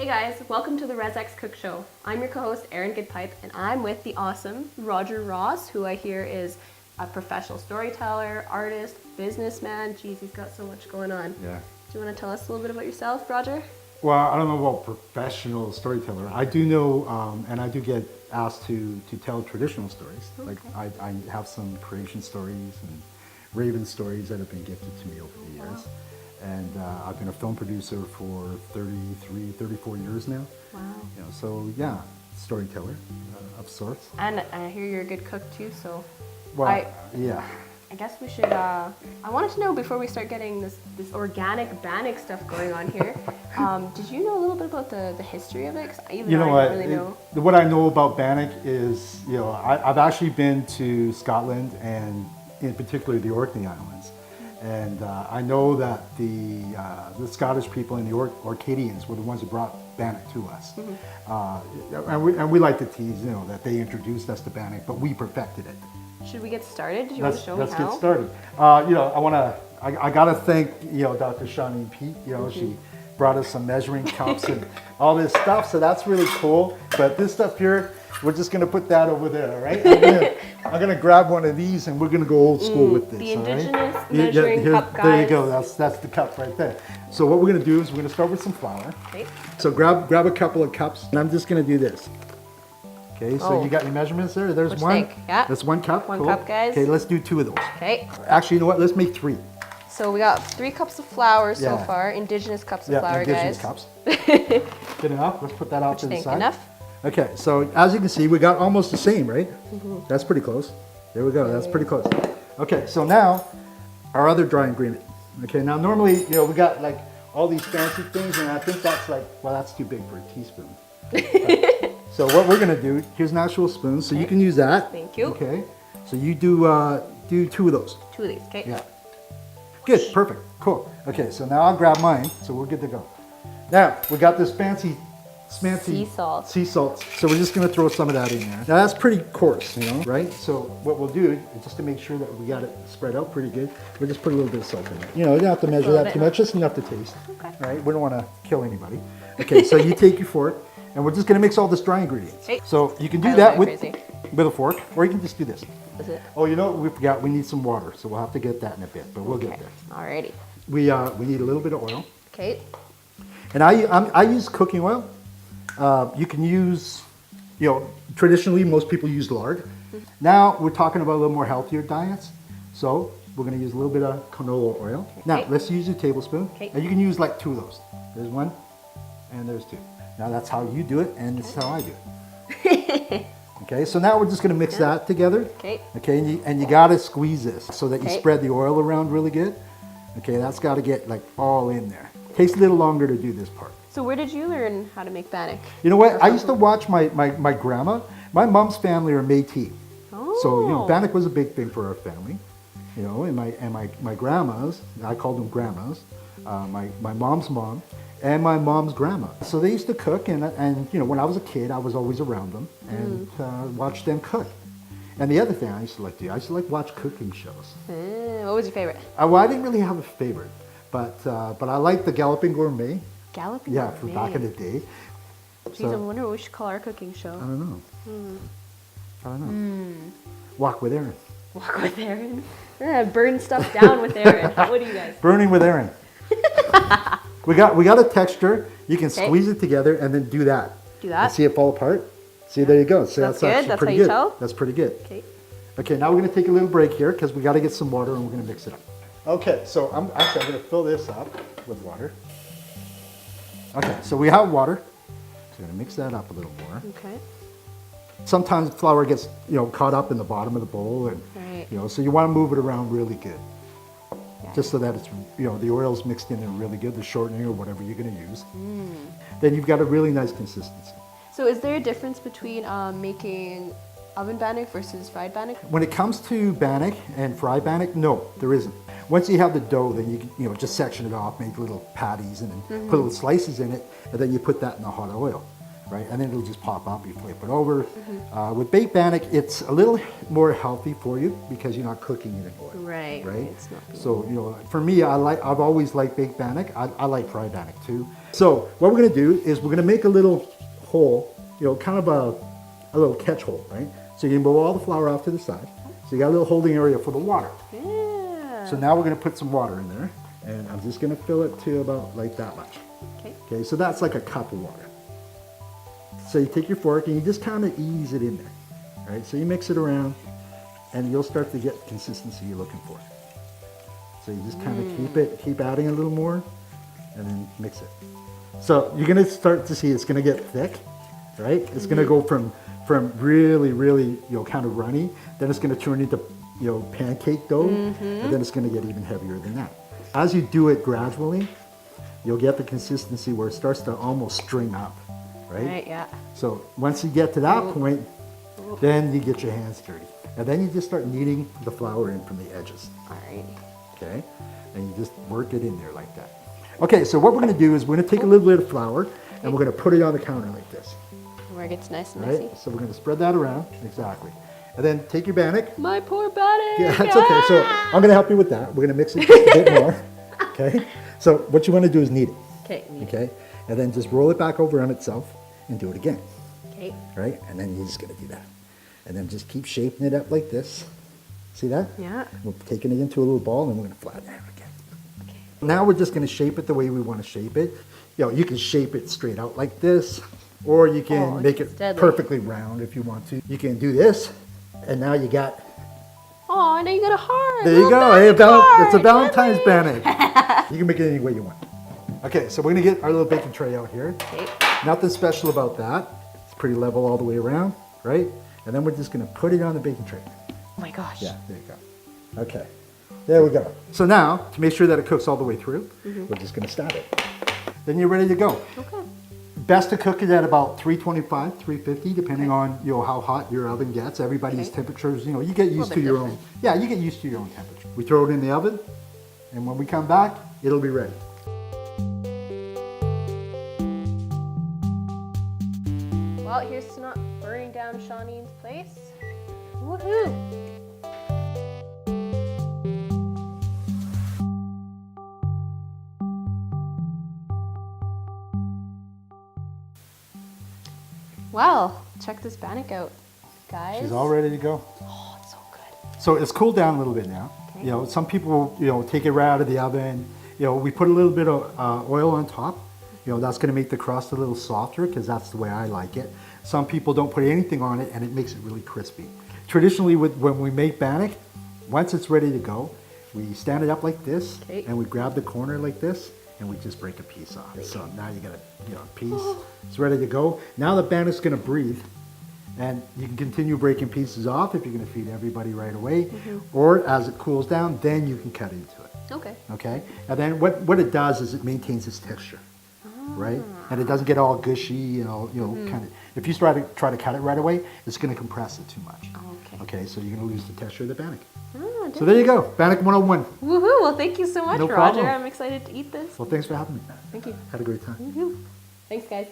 Hey guys, welcome to the RezX Cook Show. I'm your co-host Erin Goodpipe, and I'm with the awesome Rodger Ross, who I hear is a professional storyteller, artist, businessman. Geez, he's got so much going on. Yeah. Do you want to tell us a little bit about yourself, Rodger? Well, I don't know about professional storyteller. I do know, and I do get asked to tell traditional stories. Okay. Like I have some creation stories and raven stories that have been gifted to me over the years. Wow. And I've been a film producer for 33, 34 years now. Wow. You know, so yeah, storyteller of sorts. And I hear you're a good cook too, so Well, yeah. I guess we should, I wanted to know before we start getting this organic Bannock stuff going on here, did you know a little bit about the history of it? 'Cause even You know I what? don't really know. What I know about Bannock is, you know, I've actually been to Scotland and in particular the Orkney Islands. And I know that the Scottish people and the Orcadians were the ones who brought Bannock to us. Mm-hmm. And we like to tease, you know, that they introduced us to Bannock, but we perfected it. Should we get started? Do you want to show me how? Let's get started. You know, I gotta thank, you know, Dr. Shawnee Pete. You know, she brought us some measuring cups and all this stuff, so that's really cool. But this stuff here, we're just gonna put that over there, all right? I'm gonna grab one of these and we're gonna go old school with this. The all right? indigenous measuring cup, guys. There you go. That's the cup right there. So what we're gonna do is we're gonna start with some flour. Okay. So grab a couple of cups, and I'm just gonna do this. Okay, so Oh. you got your measurements there? There's What'd one. you think? Yeah. That's one cup. One cool. cup, guys. Okay, let's do 2 of those. Okay. Actually, you know what? Let's make 3. So we got 3 cups of flour so Yeah. far, indigenous cups of Yeah, flour, indigenous guys. cups. Good enough. Let's put that out to the Think side. enough? Okay, so as you can see, we got almost the same, right? That's pretty close. There we go. That's pretty close. Okay, so now our other dry ingredient. Okay, now normally, you know, we got like all these fancy things, and I think that's like, well, that's too big for a teaspoon. So what we're gonna do, here's an actual spoon, so you can use that. Thank you. Okay, so you do 2 of those. 2 of these, okay? Yeah. Good, perfect, cool. Okay, so now I'll grab mine, so we're good to go. Now, we got this fancy Sea salt. Sea salt. So we're just gonna throw some of that in there. Now that's pretty coarse, you know, right? So what we'll do, is just to make sure that we got it spread out pretty good, we'll just put a little bit of salt in it. You know, you don't have to measure that too much, just enough to taste. Okay. Right? We don't wanna kill anybody. Okay, so you take your fork, and we're just gonna mix all this dry ingredients. Hey. So you can do I that look with crazy. a fork, or you can just do this. Is it? Oh, you know what we forgot? We need some water, so we'll have to get that in a bit, but we'll get there. Alrighty. We need a little bit of oil. Okay. And I use cooking oil. You can use, you know, traditionally most people use lard. Now we're talking about a little more healthier diets. So we're gonna use a little bit of canola oil. Now Okay. let's use your tablespoon. Okay. And you can use like 2 of those. There's 1 and there's 2. Now that's how you do it and this is how I do it. Okay, so now we're just gonna mix that together. Okay. Okay, and you gotta squeeze this so that you Okay. spread the oil around really good. Okay, that's gotta get like all in there. Takes a little longer to do this part. So where did you learn how to make Bannock? You know what? I used to watch my grandma. My mom's family are Métis. Oh. So, you know, Bannock was a big thing for our family. You know, and my grandmas, I called them grandmas, my mom's mom and my mom's grandma. So they used to cook, and you know, when I was a kid, I was always around them and watched them cook. And the other thing I used to like to do, I used to like watch cooking shows. What was your favorite? Well, I didn't really have a favorite, but I liked the Galloping Gourmet. Galloping Yeah, from Gourmet. back in the day. Geez, I wonder what we should call our cooking show. I don't know. I don't know. Walk with Erin. Walk with Erin. Burn stuff down with Erin. What do you guys? Burning with Erin. we got a texture. You can Okay. squeeze it together and then do that. Do that? And see it fall apart. See, there you go. So That's good? actually That's pretty how you good. tell? That's pretty good. Okay. Okay, now we're gonna take a little break here because we got to get some water and we're gonna mix it up. Okay, so I'm gonna fill this up with water. Okay, so we have water. So I'm gonna mix that up a little more. Okay. Sometimes flour gets, you know, caught up in the bottom of the bowl, and Right. you know, so you want to move it around really good, Yeah. just so that it's, you know, the oil's mixed in there really good, the shortening or whatever you're gonna use. Then you've got a really nice consistency. So is there a difference between making oven Bannock versus fried Bannock? When it comes to Bannock and fried Bannock, no, there isn't. Once you have the dough, then you can, you know, just section it off, make little patties, and then put little slices in it, and then you put that in the hot oil. right? And then it'll just pop up, you flip it over. With baked bannock, it's a little more healthy for you because you're not cooking it in oil. Right. It's not So, for me, I've always liked baked bannock. I like fried bannock too. So what we're gonna do is we're gonna make a little hole, kind of a little catch hole, right? So you can blow all the flour off to the side. So you got a little holding area for the water. Yeah. So now we're gonna put some water in there, and I'm just gonna fill it to about like that much. Okay, so that's like a cup of water. So you take your fork and you just kind of ease it in there, right? So you mix it around, and you'll start to get the consistency you're looking for. So you just kind of keep adding a little more, and then mix it. So you're gonna start to see it's gonna get thick, right? It's gonna go from really, really, kind of runny, then it's gonna turn into, pancake dough, and then it's gonna get even heavier than that. As you do it gradually, you'll get the consistency where it starts to almost string up, right? Right, yeah. So once you get to that point, then you get your hands dirty. And then you just start kneading the flour in from the edges. All right. Okay? And you just work it in there like that. Okay, so what we're gonna do is we're gonna take a little bit of flour and we're gonna put it on the counter like this. Where it gets nice and messy. Right? So we're gonna spread that around, exactly. And then take your bannock. My poor bannock. Yeah, that's okay. So I'm gonna help you with that. We're gonna mix it just a bit more. Okay? So what you wanna do is knead it. Okay. Okay? And then just roll it back over on itself and do it again. Okay. Right? And then you're just gonna do that. And then just keep shaping it up like this. See that? Yeah. We're taking it into a little ball and we're gonna flatten it out again. Okay. Now we're just gonna shape it the way we wanna shape it. You can shape it straight out like this, or you can make it perfectly round if you want to. You can do this, and now you got... Oh, now you got a heart. There you go. Hey, it's a Valentine's bannock. You can make it any way you want. Okay, so we're gonna get our little baking tray out here. Okay. Nothing special about that. It's pretty level all the way around, right? And then we're just gonna put it on the baking tray. Oh my gosh. Yeah, there you go. Okay, there we go. So now, to make sure that it cooks all the way through, we're just gonna stab it. Then you're ready to go. Okay. Best to cook it at about 325, 350, depending on how hot your oven gets. Everybody's temperatures, you get used to your own. Yeah, you get used to your own temperature. We throw it in the oven, and when we come back, it'll be ready. Well, here's to not burning down Shaunene's place. Woohoo! Well, check this bannock out, guys. She's all ready to go. Oh, it's so good. So it's cooled down a little bit now. Okay. Some people, take it right out of the oven. We put a little bit of oil on top. That's going to make the crust a little softer because that's the way I like it. Some people don't put anything on it and it makes it really crispy. Traditionally, when we make bannock, once it's ready to go, we stand it up like this and we grab the corner like this and we just break a piece off. So now you got a piece. It's ready to go. Now the bannock's going to breathe, and you can continue breaking pieces off if you're going to feed everybody right away, or as it cools down, then you can cut into it. Okay. Okay. And then what it does is it maintains its texture, right? And it doesn't get all gushy, kind of. If you try to cut it right away, it's going to compress it too much. Okay. Okay. So you're going to lose the texture of the bannock. Oh, so there you go, Bannock 101. Woohoo! Well, thank you so much, No Rodger. problem. I'm excited to eat this. Well, thanks for having me. Thank you. Had a great time. Woohoo! Thanks, guys.